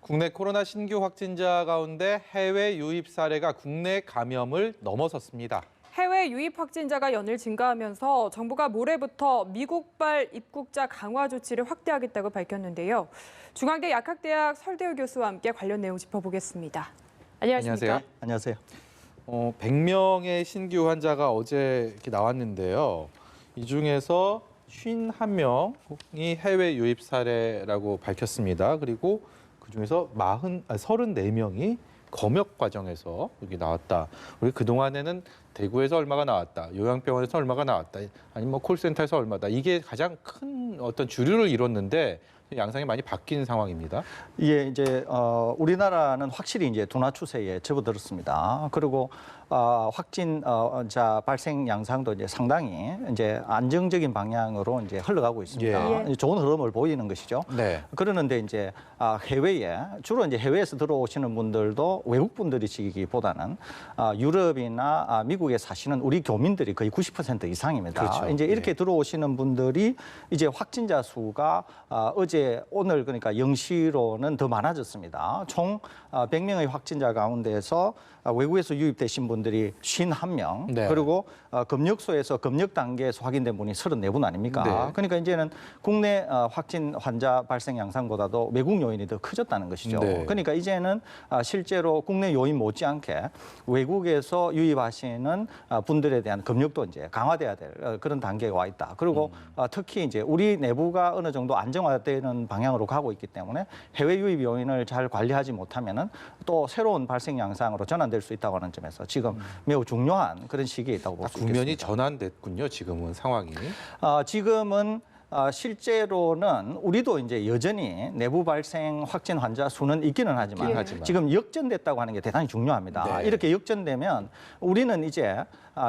국내 코로나 신규 확진자 가운데 해외 유입 사례가 국내 감염을 넘어섰습니다. 해외 유입 확진자가 연일 증가하면서 정부가 모레부터 미국발 입국자 강화 조치를 확대하겠다고 밝혔는데요. 중앙대 약학대학 설대우 교수와 함께 관련 내용 짚어보겠습니다. 안녕하십니까? 안녕하세요. 100명의 신규 환자가 어제 이렇게 나왔는데요. 이 중에서 51명이 해외 유입 사례라고 밝혔습니다. 그리고 그중에서 34명이 검역 과정에서 여기 나왔다. 우리 그동안에는 대구에서 얼마가 나왔다, 요양병원에서 얼마가 나왔다, 아니면 뭐 콜센터에서 얼마다. 이게 가장 큰 어떤 주류를 이뤘는데 양상이 많이 바뀐 상황입니다. 예, 이제 우리나라는 확실히 이제 둔화 추세에 접어들었습니다. 그리고 확진자 발생 양상도 이제 상당히 이제 안정적인 방향으로 이제 흘러가고 있습니다. 예. 좋은 흐름을 보이는 것이죠. 네. 그러는데 이제 해외에 주로 이제 해외에서 들어오시는 분들도 외국 분들이시기보다는 유럽이나 미국에 사시는 우리 교민들이 거의 90% 이상입니다. 그렇죠. 이제 이렇게 들어오시는 분들이 이제 확진자 수가 어제 오늘 그러니까 0시로는 더 많아졌습니다. 총 100명의 확진자 가운데서 외국에서 유입되신 분들이 51명, 네. 그리고 검역소에서 검역 단계에서 확인된 분이 34분 아닙니까? 네. 그러니까 이제는 국내 확진 환자 발생 양상보다도 외국 요인이 더 커졌다는 것이죠. 네. 그러니까 이제는 실제로 국내 요인 못지않게 외국에서 유입하시는 분들에 대한 검역도 이제 강화돼야 될 그런 단계에 와 있다. 그리고 특히 이제 우리 내부가 어느 정도 안정화되는 방향으로 가고 있기 때문에 해외 유입 요인을 잘 관리하지 못하면은 또 새로운 발생 양상으로 전환될 수 있다고 하는 점에서 지금 매우 중요한 그런 시기에 있다고 볼 수 있겠습니다. 국면이 전환됐군요. 지금은 상황이. 지금은 실제로는 우리도 이제 여전히 내부 발생 확진 환자 수는 있기는 하지만 지금 역전됐다고 하는 게 대단히 중요합니다. 네. 이렇게 역전되면 우리는 이제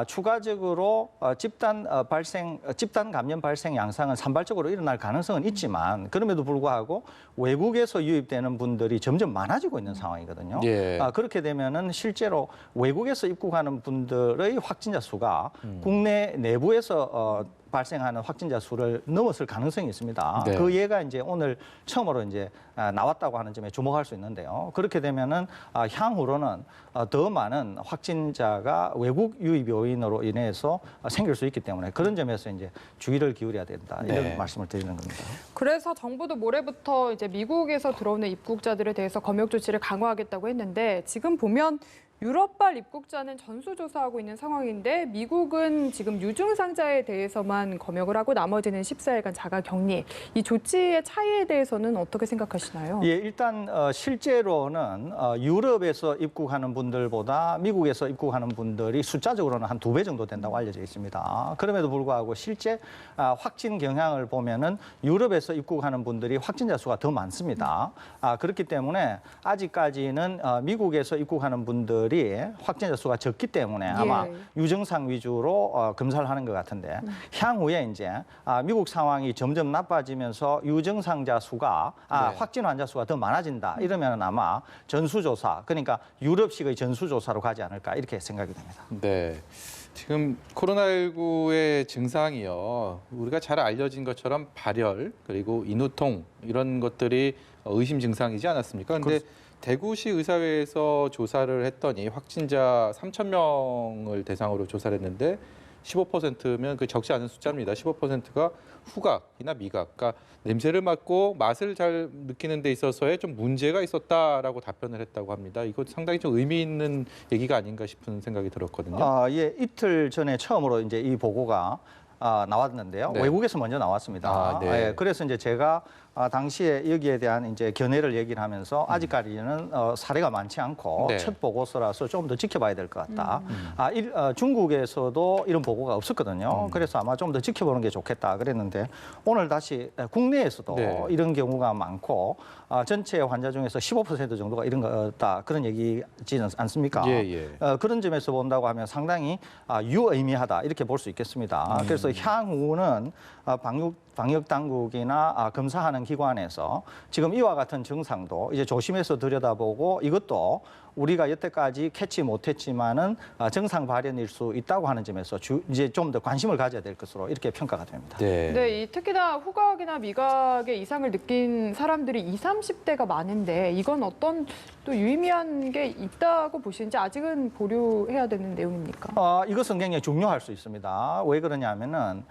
추가적으로 집단 감염 발생 양상은 산발적으로 일어날 가능성은 있지만 그럼에도 불구하고 외국에서 유입되는 분들이 점점 많아지고 있는 상황이거든요. 예. 그렇게 되면은 실제로 외국에서 입국하는 분들의 확진자 수가 국내 내부에서 발생하는 확진자 수를 넘었을 가능성이 있습니다. 네. 그 예가 이제 오늘 처음으로 이제 나왔다고 하는 점에 주목할 수 있는데요. 그렇게 되면은 향후로는 더 많은 확진자가 외국 유입 요인으로 인해서 생길 수 있기 때문에 그런 점에서 이제 주의를 기울여야 된다. 이런 네. 말씀을 드리는 겁니다. 그래서 정부도 모레부터 이제 미국에서 들어오는 입국자들에 대해서 검역 조치를 강화하겠다고 했는데 지금 보면 유럽발 입국자는 전수조사하고 있는 상황인데 미국은 지금 유증상자에 대해서만 검역을 하고 나머지는 14일간 자가격리. 이 조치의 차이에 대해서는 어떻게 생각하시나요? 예, 일단 실제로는 유럽에서 입국하는 분들보다 미국에서 입국하는 분들이 숫자적으로는 한 2배 정도 된다고 알려져 있습니다. 그럼에도 불구하고 실제 확진 경향을 보면은 유럽에서 입국하는 분들이 확진자 수가 더 많습니다. 그렇기 때문에 아직까지는 미국에서 입국하는 분들이 확진자 수가 적기 때문에 아마 유증상 위주로 검사를 하는 것 같은데 향후에 이제 미국 상황이 점점 나빠지면서 유증상자 수가 확진 환자 수가 더 많아진다. 이러면 아마 전수조사, 그러니까 유럽식의 전수조사로 가지 않을까 이렇게 생각이 됩니다. 네. 지금 코로나19의 증상이요. 우리가 잘 알려진 것처럼 발열, 그리고 인후통 이런 것들이 의심 증상이지 않았습니까? 그런데 대구시 의사회에서 조사를 했더니 확진자 3,000명을 대상으로 조사를 했는데 15%면 그 적지 않은 숫자입니다. 15%가 후각이나 미각, 그러니까 냄새를 맡고 맛을 잘 느끼는 데 있어서의 좀 문제가 있었다라고 답변을 했다고 합니다. 이거 상당히 좀 의미 있는 얘기가 아닌가 싶은 생각이 들었거든요. 예, 이틀 전에 처음으로 이제 이 보고가 나왔는데요. 네. 외국에서 먼저 나왔습니다. 네. 예, 그래서 이제 제가 당시에 여기에 대한 이제 견해를 얘기를 하면서 아직까지는 사례가 많지 않고 첫 보고서라서 좀 더 지켜봐야 될 것 같다. 중국에서도 이런 보고가 없었거든요. 그래서 아마 좀 더 지켜보는 게 좋겠다 그랬는데 오늘 다시 국내에서도 이런 경우가 많고 전체 환자 중에서 15% 정도가 이런 거다 그런 얘기지는 않습니까? 그런 점에서 본다고 하면 상당히 유의미하다 이렇게 볼 수 있겠습니다. 그래서 향후는 방역 당국이나 검사하는 기관에서 지금 이와 같은 증상도 이제 조심해서 들여다보고 이것도 우리가 여태까지 캐치 못했지만은 증상 발현일 수 있다고 하는 점에서 이제 좀 더 관심을 가져야 될 것으로 이렇게 평가가 됩니다. 네. 네, 특히나 후각이나 미각의 이상을 느낀 사람들이 20, 30대가 많은데 이건 어떤 또 유의미한 게 있다고 보시는지 아직은 보류해야 되는 내용입니까? 이것은 굉장히 중요할 수 있습니다. 왜 그러냐면은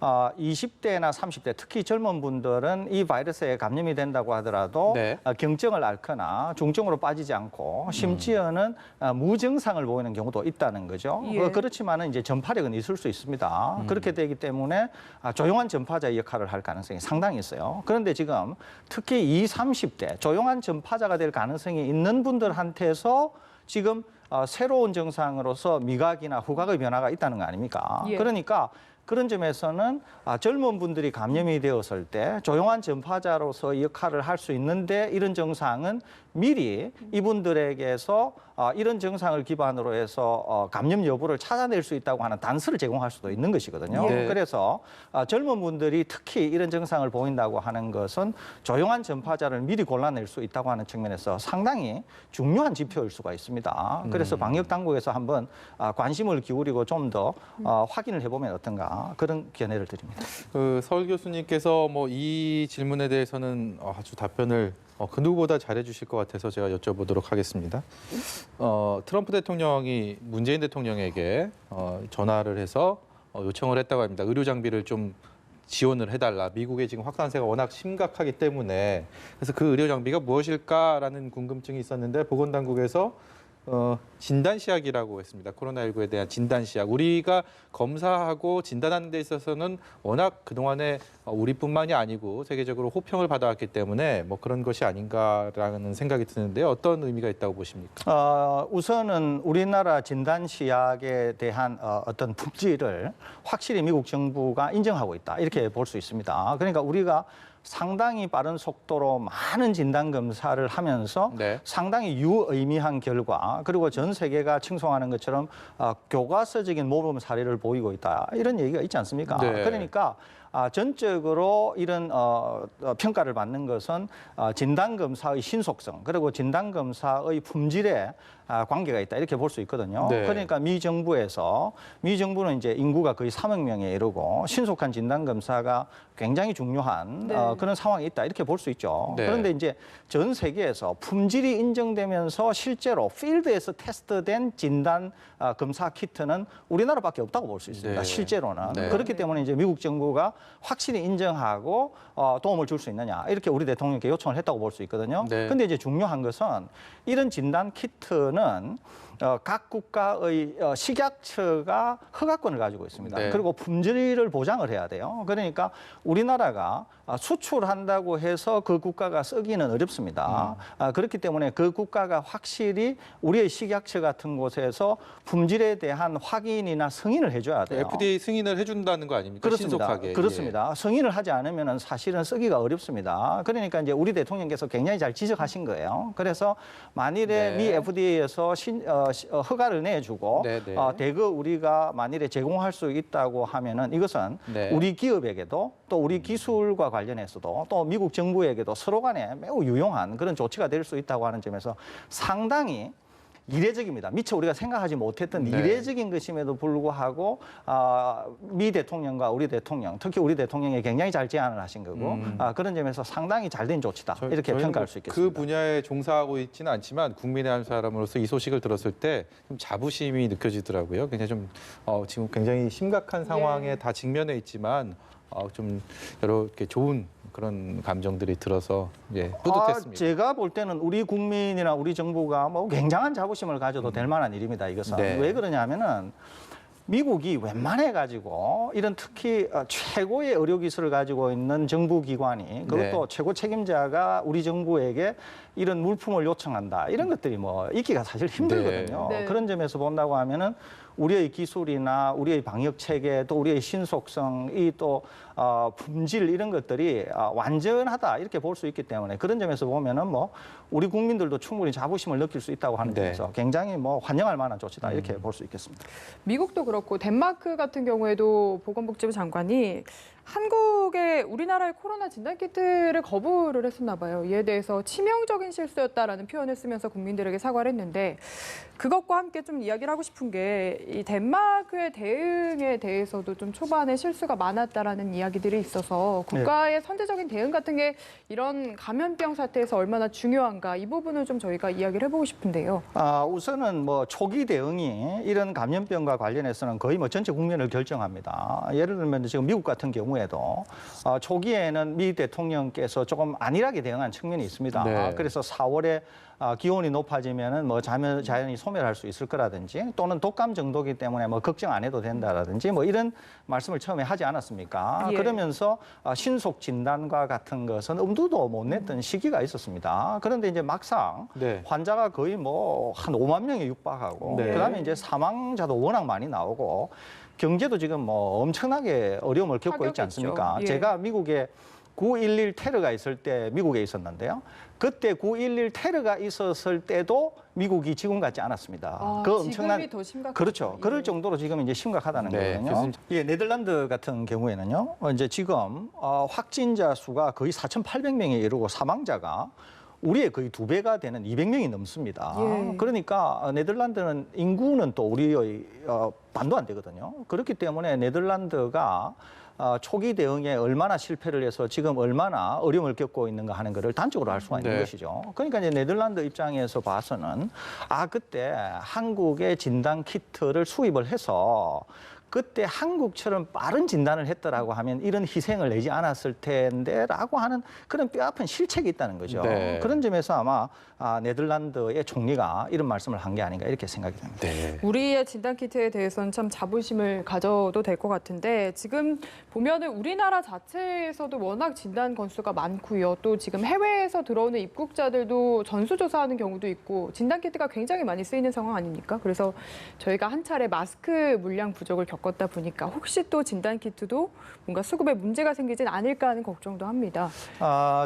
20대나 30대, 특히 젊은 분들은 이 바이러스에 감염이 된다고 하더라도 네. 경증을 앓거나 중증으로 빠지지 않고 심지어는 무증상을 보이는 경우도 있다는 거죠. 예. 그렇지만은 이제 전파력은 있을 수 있습니다. 그렇게 되기 때문에 조용한 전파자의 역할을 할 가능성이 상당히 있어요. 그런데 지금 특히 20, 30대 조용한 전파자가 될 가능성이 있는 분들한테서 지금 새로운 증상으로서 미각이나 후각의 변화가 있다는 거 아닙니까? 예. 그러니까 그런 점에서는 젊은 분들이 감염이 되었을 때 조용한 전파자로서 역할을 할 수 있는데 이런 증상은 미리 이분들에게서 이런 증상을 기반으로 해서 감염 여부를 찾아낼 수 있다고 하는 단서를 제공할 수도 있는 것이거든요. 네. 그래서 젊은 분들이 특히 이런 증상을 보인다고 하는 것은 조용한 전파자를 미리 골라낼 수 있다고 하는 측면에서 상당히 중요한 지표일 수가 있습니다. 그래서 방역 당국에서 한번 관심을 기울이고 좀 더 확인을 해보면 어떤가 그런 견해를 드립니다. 서울 교수님께서 뭐 이 질문에 대해서는 아주 답변을 그 누구보다 잘해주실 것 같아서 제가 여쭤보도록 하겠습니다. 트럼프 대통령이 문재인 대통령에게 전화를 해서 요청을 했다고 합니다. 의료 장비를 좀 지원을 해달라. 미국의 지금 확산세가 워낙 심각하기 때문에 그래서 그 의료 장비가 무엇일까라는 궁금증이 있었는데 보건당국에서 진단시약이라고 했습니다. 코로나19에 대한 진단시약. 우리가 검사하고 진단하는 데 있어서는 워낙 그동안에 우리뿐만이 아니고 세계적으로 호평을 받아왔기 때문에 뭐 그런 것이 아닌가라는 생각이 드는데요. 어떤 의미가 있다고 보십니까? 우선은 우리나라 진단시약에 대한 어떤 품질을 확실히 미국 정부가 인정하고 있다. 이렇게 볼 수 있습니다. 그러니까 우리가 상당히 빠른 속도로 많은 진단 검사를 하면서 네. 상당히 유의미한 결과 그리고 전 세계가 칭송하는 것처럼 교과서적인 모범 사례를 보이고 있다 이런 얘기가 있지 않습니까? 네. 그러니까 전적으로 이런 평가를 받는 것은 진단 검사의 신속성 그리고 진단 검사의 품질에 관계가 있다 이렇게 볼 수 있거든요. 네. 그러니까 미 정부는 이제 인구가 거의 3억 명에 이르고 신속한 진단 검사가 굉장히 중요한 네. 그런 상황이 있다 이렇게 볼 수 있죠. 네. 그런데 이제 전 세계에서 품질이 인정되면서 실제로 필드에서 테스트된 진단 검사 키트는 우리나라밖에 없다고 볼 수 있습니다. 네. 실제로는 네. 그렇기 때문에 이제 미국 정부가 확실히 인정하고 도움을 줄 수 있느냐 이렇게 우리 대통령께 요청을 했다고 볼 수 있거든요. 네. 근데 이제 중요한 것은 이런 진단 키트는 각 국가의 식약처가 허가권을 가지고 있습니다. 네. 그리고 품질을 보장을 해야 돼요. 그러니까 우리나라가 수출한다고 해서 그 국가가 쓰기는 어렵습니다. 그렇기 때문에 그 국가가 확실히 우리의 식약처 같은 곳에서 품질에 대한 확인이나 승인을 해줘야 돼요. FDA 승인을 해준다는 거 아닙니까? 그렇습니다. 신속하게. 그렇습니다. 승인을 하지 않으면 사실은 쓰기가 어렵습니다. 그러니까 이제 우리 대통령께서 굉장히 잘 지적하신 거예요. 그래서 만일에 네. 미 FDA에서 허가를 내주고 네, 네. 대거 우리가 만일에 제공할 수 있다고 하면은 이것은 네. 우리 기업에게도 또 우리 기술과 관련해서도 또 미국 정부에게도 서로 간에 매우 유용한 그런 조치가 될 수 있다고 하는 점에서 상당히 이례적입니다. 미처 우리가 생각하지 못했던 네. 이례적인 것임에도 불구하고 미 대통령과 우리 대통령, 특히 우리 대통령이 굉장히 잘 제안을 하신 거고 그런 점에서 상당히 잘된 조치다 이렇게 저희는 평가할 뭐 수 있겠습니다. 그 분야에 종사하고 있지는 않지만 국민의 한 사람으로서 이 소식을 들었을 때 좀 자부심이 느껴지더라고요. 굉장히 좀 지금 굉장히 심각한 상황에 예. 다 직면해 있지만 좀 여러 이렇게 좋은 그런 감정들이 들어서 뿌듯했습니다. 제가 볼 때는 우리 국민이나 우리 정부가 뭐 굉장한 자부심을 가져도 될 만한 일입니다. 이것은 네. 왜 그러냐면은 미국이 웬만해 가지고 이런 특히 최고의 의료 기술을 가지고 있는 정부 기관이 그것도 네. 최고 책임자가 우리 정부에게 이런 물품을 요청한다 이런 것들이 뭐 있기가 사실 힘들거든요. 네. 네. 그런 점에서 본다고 하면은 우리의 기술이나 우리의 방역 체계 또 우리의 신속성 또 품질 이런 것들이 완전하다 이렇게 볼 수 있기 때문에 그런 점에서 보면은 뭐 우리 국민들도 충분히 자부심을 느낄 수 있다고 하는 네. 점에서 굉장히 뭐 환영할 만한 조치다 이렇게 볼 수 있겠습니다. 미국도 그렇고 덴마크 같은 경우에도 보건복지부 장관이 우리나라의 코로나 진단 키트를 거부를 했었나 봐요. 이에 대해서 치명적인 실수였다라는 표현을 쓰면서 국민들에게 사과를 했는데 그것과 함께 좀 이야기를 하고 싶은 게 이 덴마크의 대응에 대해서도 좀 초반에 실수가 많았다라는 이야기들이 있어서 국가의 선제적인 대응 같은 게 이런 감염병 사태에서 얼마나 중요한가 이 부분을 좀 저희가 이야기를 해보고 싶은데요. 우선은 뭐 초기 대응이 이런 감염병과 관련해서는 거의 뭐 전체 국면을 결정합니다. 예를 들면 지금 미국 같은 경우에도 초기에는 미 대통령께서 조금 안일하게 대응한 측면이 있습니다. 네. 그래서 4월에 기온이 높아지면은 뭐 자연히 소멸할 수 있을 거라든지 또는 독감 정도기 때문에 뭐 걱정 안 해도 된다라든지 뭐 이런 말씀을 처음에 하지 않았습니까? 예. 그러면서 신속 진단과 같은 것은 엄두도 못 냈던 시기가 있었습니다. 그런데 이제 막상 네. 환자가 거의 뭐 한 5만 명에 육박하고 네. 그다음에 이제 사망자도 워낙 많이 나오고 경제도 지금 뭐 엄청나게 어려움을 겪고 있지 타격이죠. 않습니까? 예. 제가 미국에 9.11 테러가 있을 때 미국에 있었는데요. 그때 9.11 테러가 있었을 때도 미국이 지금 같지 않았습니다. 그 엄청난 지금이 더 심각하죠. 그렇죠. 예. 그럴 정도로 지금 이제 심각하다는 네, 거거든요. 교수님. 예, 네덜란드 같은 경우에는요. 이제 지금 확진자 수가 거의 4,800명에 이르고 사망자가 우리의 거의 2배가 되는 200명이 넘습니다. 예. 그러니까 네덜란드는 인구는 또 우리의 반도 안 되거든요. 그렇기 때문에 네덜란드가 초기 대응에 얼마나 실패를 해서 지금 얼마나 어려움을 겪고 있는가 하는 것을 단적으로 알 수가 있는 네. 것이죠. 그러니까 이제 네덜란드 입장에서 봐서는 그때 한국의 진단 키트를 수입을 해서 그때 한국처럼 빠른 진단을 했더라고 하면 이런 희생을 내지 않았을 텐데라고 하는 그런 뼈아픈 실책이 있다는 거죠. 네. 그런 점에서 아마 네덜란드의 총리가 이런 말씀을 한 게 아닌가 이렇게 생각이 됩니다. 네. 우리의 진단 키트에 대해서는 참 자부심을 가져도 될 것 같은데 지금 보면은 우리나라 자체에서도 워낙 진단 건수가 많고요. 또 지금 해외에서 들어오는 입국자들도 전수조사하는 경우도 있고 진단 키트가 굉장히 많이 쓰이는 상황 아닙니까? 그래서 저희가 한 차례 마스크 물량 부족을 겪었다 보니까 혹시 또 진단 키트도 뭔가 수급에 문제가 생기진 않을까 하는 걱정도 합니다.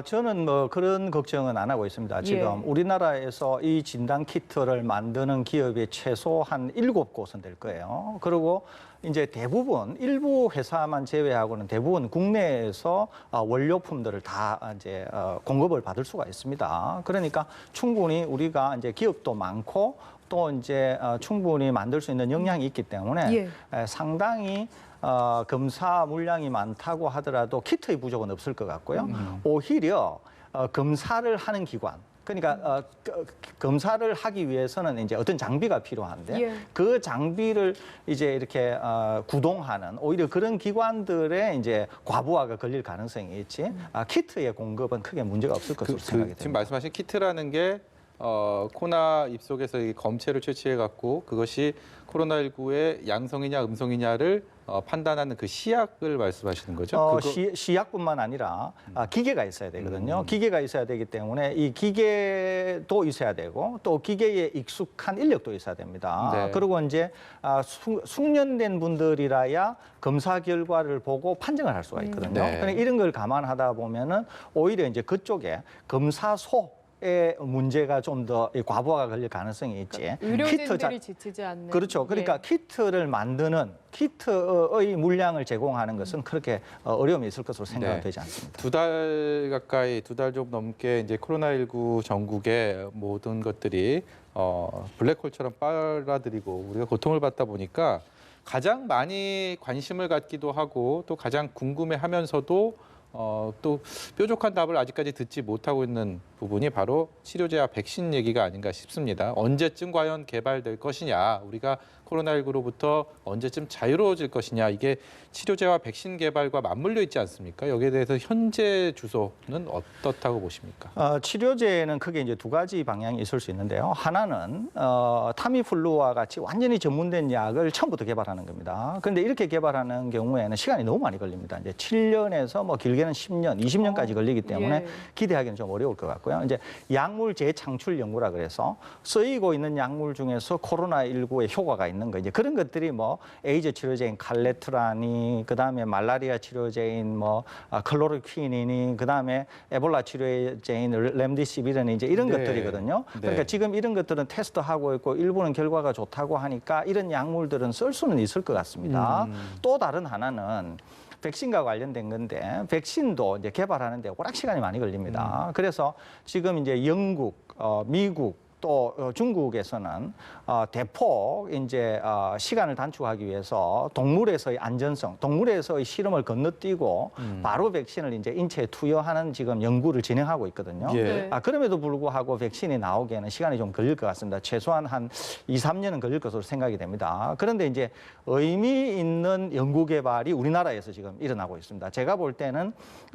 저는 뭐 그런 걱정은 안 하고 있습니다. 지금 예. 우리나라에서 이 진단 키트를 만드는 기업이 최소 한 7곳은 될 거예요. 그리고 이제 대부분 일부 회사만 제외하고는 대부분 국내에서 원료품들을 다 이제 공급을 받을 수가 있습니다. 그러니까 충분히 우리가 이제 기업도 많고 또 이제 충분히 만들 수 있는 역량이 있기 때문에 상당히 검사 물량이 많다고 하더라도 키트의 부족은 없을 것 같고요. 오히려 검사를 하는 기관, 그러니까 검사를 하기 위해서는 이제 어떤 장비가 필요한데 예. 그 장비를 이제 이렇게 구동하는 오히려 그런 기관들의 이제 과부하가 걸릴 가능성이 있지. 키트의 공급은 크게 문제가 없을 것으로 생각이 됩니다. 지금 말씀하신 키트라는 게 코나 입속에서 이 검체를 채취해 갖고 그것이 코로나19의 양성이냐 음성이냐를 판단하는 그 시약을 말씀하시는 거죠? 시약뿐만 아니라 기계가 있어야 되거든요. 기계가 있어야 되기 때문에 이 기계도 있어야 되고 또 기계에 익숙한 인력도 있어야 됩니다. 네. 그리고 이제 숙련된 분들이라야 검사 결과를 보고 판정을 할 수가 있거든요. 네. 그러니까 이런 걸 감안하다 보면은 오히려 이제 그쪽에 검사소 의 문제가 좀 더 과부하가 걸릴 가능성이 있지. 의료진들이 지치지 않는. 그렇죠. 그러니까 키트를 만드는 키트의 물량을 제공하는 것은 그렇게 어려움이 있을 것으로 생각은 되지 않습니다. 2달 가까이, 2달 좀 넘게 이제 코로나19 전국의 모든 것들이 블랙홀처럼 빨아들이고 우리가 고통을 받다 보니까 가장 많이 관심을 갖기도 하고 또 가장 궁금해하면서도 또 뾰족한 답을 아직까지 듣지 못하고 있는 부분이 바로 치료제와 백신 얘기가 아닌가 싶습니다. 언제쯤 과연 개발될 것이냐, 우리가 코로나19로부터 언제쯤 자유로워질 것이냐, 이게 치료제와 백신 개발과 맞물려 있지 않습니까? 여기에 대해서 현재 주소는 어떻다고 보십니까? 치료제는 크게 이제 두 가지 방향이 있을 수 있는데요. 하나는 타미플루와 같이 완전히 전문된 약을 처음부터 개발하는 겁니다. 그런데 이렇게 개발하는 경우에는 시간이 너무 많이 걸립니다. 이제 7년에서 뭐 길게는 10년, 20년까지 걸리기 때문에 예. 기대하기는 좀 어려울 것 같고요. 이제 약물 재창출 연구라 그래서 쓰이고 있는 약물 중에서 코로나19에 효과가 있는 거, 이제 그런 것들이 뭐 에이즈 치료제인 칼레트라니, 그다음에 말라리아 치료제인 뭐 클로로퀴닌이, 그다음에 에볼라 치료제인 렘디시비르니 이제 이런 네. 것들이거든요. 그러니까 네. 지금 이런 것들은 테스트하고 있고 일부는 결과가 좋다고 하니까 이런 약물들은 쓸 수는 있을 것 같습니다. 또 다른 하나는 백신과 관련된 건데 백신도 이제 개발하는데 워낙 시간이 많이 걸립니다. 그래서 지금 이제 영국, 미국 또 중국에서는 대폭 이제 시간을 단축하기 위해서 동물에서의 안전성, 동물에서의 실험을 건너뛰고 바로 백신을 이제 인체에 투여하는 지금 연구를 진행하고 있거든요. 예. 네. 그럼에도 불구하고 백신이 나오기에는 시간이 좀 걸릴 것 같습니다. 최소한 한 2, 3년은 걸릴 것으로 생각이 됩니다. 그런데 이제 의미 있는 연구 개발이 우리나라에서 지금 일어나고 있습니다. 제가 볼 때는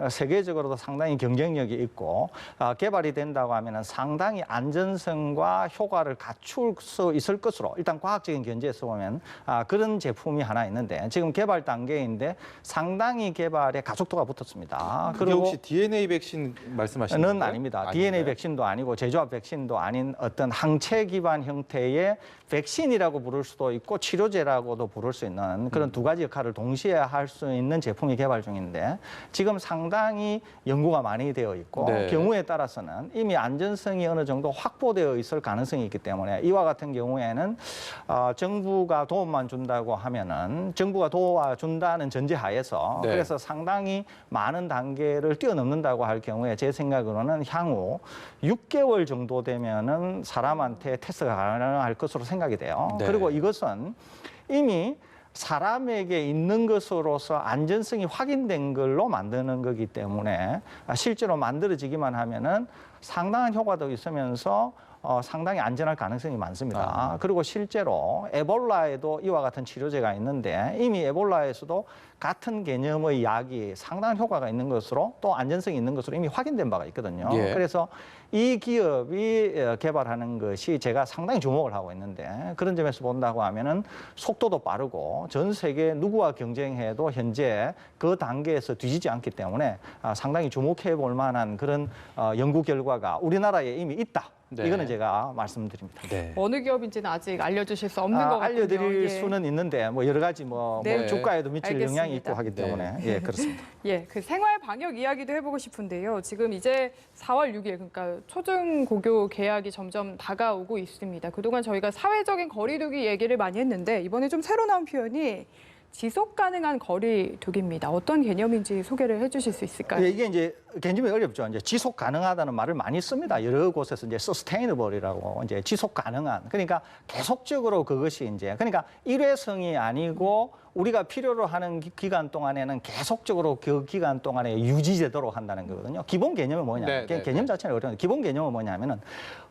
세계적으로도 상당히 경쟁력이 있고 개발이 된다고 하면은 상당히 안전성과 효과를 갖출 수 있을 것으로 일단 과학적인 견지에서 보면 그런 제품이 하나 있는데 지금 개발 단계인데 상당히 개발에 가속도가 붙었습니다. 그게 혹시 DNA 백신 말씀하시는 는 건가요? 아닙니다. 아닌가요? DNA 백신도 아니고 제조합 백신도 아닌 어떤 항체 기반 형태의 백신이라고 부를 수도 있고 치료제라고도 부를 수 있는 그런 두 가지 역할을 동시에 할 수 있는 제품이 개발 중인데 지금 상당히 연구가 많이 되어 있고 네. 경우에 따라서는 이미 안전성이 어느 정도 확보되어 있을 가능성이 있기 때문에 이와 같은 경우에는 정부가 도움만 준다고 하면은 정부가 도와준다는 전제하에서 네. 그래서 상당히 많은 단계를 뛰어넘는다고 할 경우에 제 생각으로는 향후 6개월 정도 되면은 사람한테 테스트가 가능할 것으로 생각이 돼요. 네. 그리고 이것은 이미 사람에게 있는 것으로서 안전성이 확인된 걸로 만드는 거기 때문에 실제로 만들어지기만 하면은 상당한 효과도 있으면서 상당히 안전할 가능성이 많습니다. 그리고 실제로 에볼라에도 이와 같은 치료제가 있는데 이미 에볼라에서도 같은 개념의 약이 상당한 효과가 있는 것으로 또 안전성이 있는 것으로 이미 확인된 바가 있거든요. 예. 그래서 이 기업이 개발하는 것이 제가 상당히 주목을 하고 있는데 그런 점에서 본다고 하면은 속도도 빠르고 전 세계 누구와 경쟁해도 현재 그 단계에서 뒤지지 않기 때문에 상당히 주목해 볼 만한 그런 연구 결과가 우리나라에 이미 있다. 네. 이거는 제가 말씀드립니다. 네. 어느 기업인지는 아직 알려주실 수 없는 것 같군요. 알려드릴 예. 수는 있는데 뭐 여러 가지 네. 주가에도 미칠 영향이 알겠습니다. 있고 하기 네. 때문에 예 그렇습니다. 예, 그 생활 방역 이야기도 해보고 싶은데요. 지금 이제 4월 6일, 그러니까 초중고교 개학이 점점 다가오고 있습니다. 그동안 저희가 사회적인 거리두기 얘기를 많이 했는데 이번에 좀 새로 나온 표현이 지속 가능한 거리두기입니다. 어떤 개념인지 소개를 해주실 수 있을까요? 예, 이게 이제 개념이 어렵죠. 이제 지속 가능하다는 말을 많이 씁니다. 여러 곳에서 이제 sustainable이라고 이제 지속 가능한. 그러니까 계속적으로 그것이 이제 그러니까 일회성이 아니고 우리가 필요로 하는 기간 동안에는 계속적으로 그 기간 동안에 유지되도록 한다는 거거든요. 기본 개념은 뭐냐? 네, 개념 자체는 어려운데 기본 개념은 뭐냐면은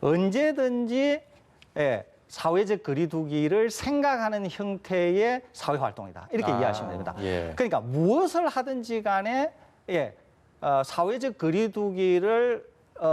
언제든지 사회적 거리두기를 생각하는 형태의 사회 활동이다. 이렇게 이해하시면 됩니다. 예. 그러니까 무엇을 하든지 간에 사회적 거리두기를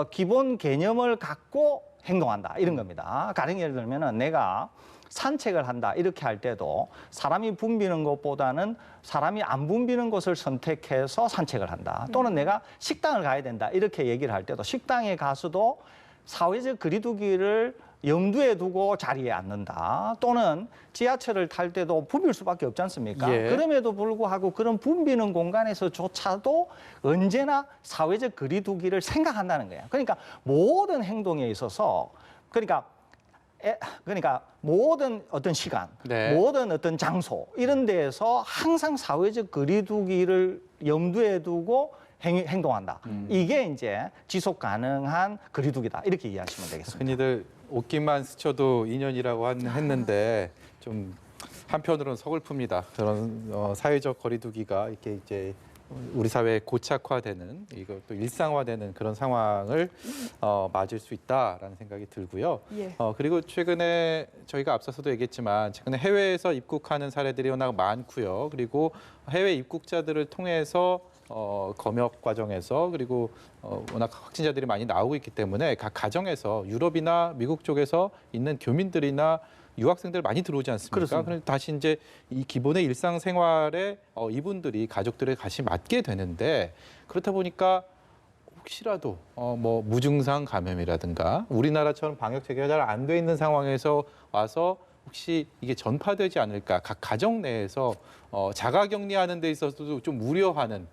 기본 개념을 갖고 행동한다. 이런 겁니다. 가령 예를 들면은 내가 산책을 한다. 이렇게 할 때도 사람이 붐비는 것보다는 사람이 안 붐비는 곳을 선택해서 산책을 한다. 또는 내가 식당을 가야 된다. 이렇게 얘기를 할 때도 식당에 가서도 사회적 거리두기를 염두에 두고 자리에 앉는다. 또는 지하철을 탈 때도 붐빌 수밖에 없지 않습니까? 예. 그럼에도 불구하고 그런 붐비는 공간에서조차도 언제나 사회적 거리두기를 생각한다는 거예요. 그러니까 모든 행동에 있어서 그러니까 모든 어떤 시간, 네. 모든 어떤 장소 이런 데에서 항상 사회적 거리두기를 염두에 두고 행동한다. 이게 이제 지속 가능한 거리두기다. 이렇게 이해하시면 되겠습니다. 흔히들 옷깃만 스쳐도 인연이라고 했는데 좀 한편으로는 서글픕니다. 그런 사회적 거리두기가 이렇게 이제 우리 사회에 고착화되는 이것도 일상화되는 그런 상황을 맞을 수 있다라는 생각이 들고요. 예. 그리고 최근에 저희가 앞서서도 얘기했지만 최근에 해외에서 입국하는 사례들이 워낙 많고요. 그리고 해외 입국자들을 통해서 검역 과정에서 그리고 워낙 확진자들이 많이 나오고 있기 때문에 각 가정에서 유럽이나 미국 쪽에서 있는 교민들이나 유학생들 많이 들어오지 않습니까? 그렇습니다. 그럼 다시 이제 이 기본의 일상생활에 이분들이 가족들의 같이 맞게 되는데 그렇다 보니까 혹시라도 뭐 무증상 감염이라든가 우리나라처럼 방역 체계가 잘 안 돼 있는 상황에서 와서 혹시 이게 전파되지 않을까 각 가정 내에서 자가격리하는 데 있어서도 좀 우려하는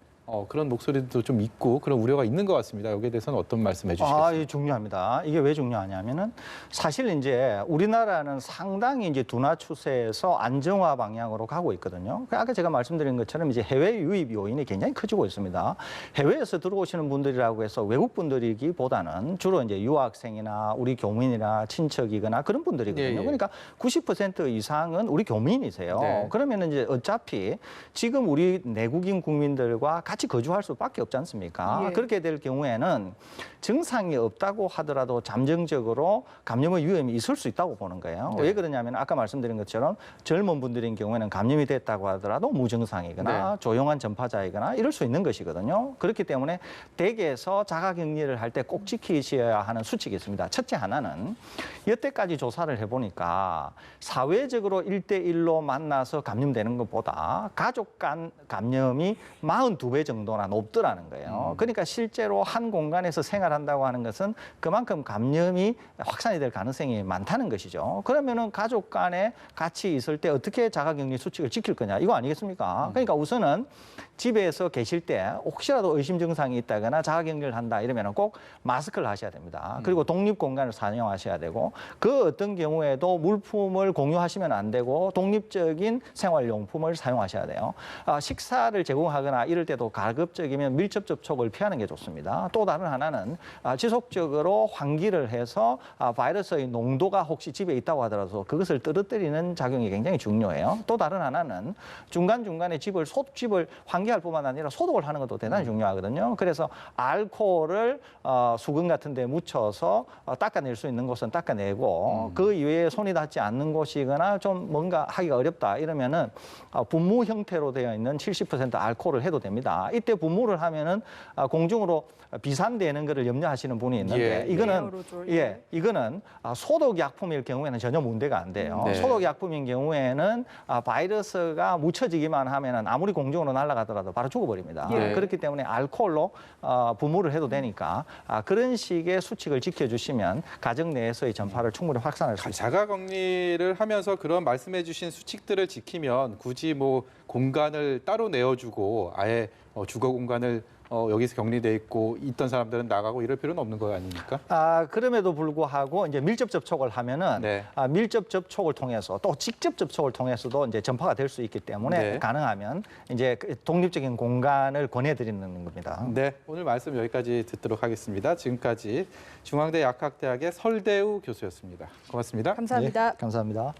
그런 목소리도 좀 있고 그런 우려가 있는 것 같습니다. 여기에 대해서는 어떤 말씀해 주시겠습니까? 이게 중요합니다. 이게 왜 중요하냐면은 사실 이제 우리나라는 상당히 이제 둔화 추세에서 안정화 방향으로 가고 있거든요. 아까 제가 말씀드린 것처럼 이제 해외 유입 요인이 굉장히 커지고 있습니다. 해외에서 들어오시는 분들이라고 해서 외국 분들이기보다는 주로 이제 유학생이나 우리 교민이나 친척이거나 그런 분들이거든요. 예, 예. 그러니까 90% 이상은 우리 교민이세요. 네. 그러면 이제 어차피 지금 우리 내국인 국민들과 같이 거주할 수밖에 없지 않습니까? 예. 그렇게 될 경우에는 증상이 없다고 하더라도 잠정적으로 감염의 위험이 있을 수 있다고 보는 거예요. 네. 왜 그러냐면 아까 말씀드린 것처럼 젊은 분들인 경우에는 감염이 됐다고 하더라도 무증상이거나 네. 조용한 전파자이거나 이럴 수 있는 것이거든요. 그렇기 때문에 댁에서 자가격리를 할 때 꼭 지키셔야 하는 수칙이 있습니다. 첫째 하나는 여태까지 조사를 해보니까 사회적으로 1대1로 만나서 감염되는 것보다 가족 간 감염이 42배 정도나 높더라는 거예요. 그러니까 실제로 한 공간에서 생활한다고 하는 것은 그만큼 감염이 확산이 될 가능성이 많다는 것이죠. 그러면은 가족 간에 같이 있을 때 어떻게 자가격리 수칙을 지킬 거냐 이거 아니겠습니까? 그러니까 우선은 집에서 계실 때 혹시라도 의심 증상이 있다거나 자가격리를 한다 이러면 꼭 마스크를 하셔야 됩니다. 그리고 독립 공간을 사용하셔야 되고 그 어떤 경우에도 물품을 공유하시면 안 되고 독립적인 생활용품을 사용하셔야 돼요. 식사를 제공하거나 이럴 때도 가급적이면 밀접 접촉을 피하는 게 좋습니다. 또 다른 하나는 지속적으로 환기를 해서 바이러스의 농도가 혹시 집에 있다고 하더라도 그것을 떨어뜨리는 작용이 굉장히 중요해요. 또 다른 하나는 중간중간에 집을 환기할 뿐만 아니라 소독을 하는 것도 대단히 중요하거든요. 그래서 알코올을 수건 같은 데 묻혀서 닦아낼 수 있는 곳은 닦아내고 그 이외에 손이 닿지 않는 곳이거나 좀 뭔가 하기가 어렵다 이러면은 분무 형태로 되어 있는 70% 알코올을 해도 됩니다. 이때 분무를 하면은 공중으로 비산되는 것을 염려하시는 분이 있는데 예. 이거는 에어로졸, 이거는 소독 약품일 경우에는 전혀 문제가 안 돼요. 네. 소독 약품인 경우에는 바이러스가 묻혀지기만 하면은 아무리 공중으로 날아가더라도 바로 죽어버립니다. 예. 그렇기 때문에 알코올로 분무를 해도 되니까 그런 식의 수칙을 지켜주시면 가정 내에서의 전파를 충분히 확산할 수 있습니다. 자가격리를 하면서 그런 말씀해주신 수칙들을 지키면 굳이 뭐 공간을 따로 내어주고 아예 주거 공간을 여기서 격리돼 있고 있던 사람들은 나가고 이럴 필요는 없는 거 아닙니까? 그럼에도 불구하고 이제 밀접 접촉을 하면은 네. 밀접 접촉을 통해서 또 직접 접촉을 통해서도 이제 전파가 될 수 있기 때문에 네. 가능하면 이제 독립적인 공간을 권해드리는 겁니다. 네, 오늘 말씀 여기까지 듣도록 하겠습니다. 지금까지 중앙대 약학대학의 설대우 교수였습니다. 고맙습니다. 감사합니다. 감사합니다.